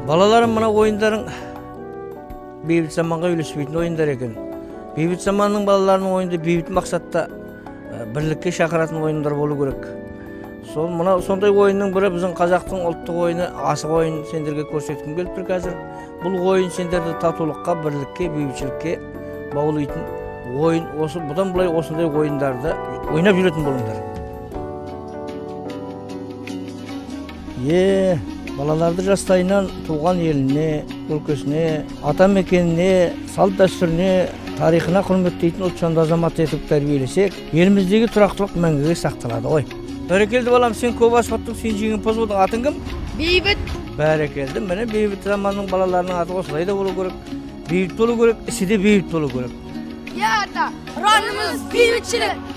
Balalarım bana oyunların beybit zamanға үйлеспейтін oyunдар екен. Beybit zamanның балаларының ойында beybit мақсатта бірлікке шақыратын ойындар болу керек. Сондай ойынның бірі біздің қазақтың ұлттық ойыны асық ойын сендерге көрсеткім келіп тұр қазір. Бұл ойын сендерді татулыққа, бірлікке, бейбітшілікке баулайтын ойын. Бұдан былай осындай ойындарды ойнап жүретін болыңдар. Балаларды жастайынан туған еліне, өлкесіне, ата мекеніне, салт дәстүріне, тарихына құрметтейтін ұлтжанды азамат етіп тәрбиелесек, еліміздегі тұрақтылық мәңгіге сақталады ғой. Бәрекелді балам, сен көп асқаттың, сен жеңімпаз болдың. Атың кім? Бейбіт. Бәрекелді. Міне бейбіт заманның балаларының аты осылай да болу керек. Бейбіт болу керек, ісі де бейбіт болу керек. Я ата, ұранымыз бейбітшілік.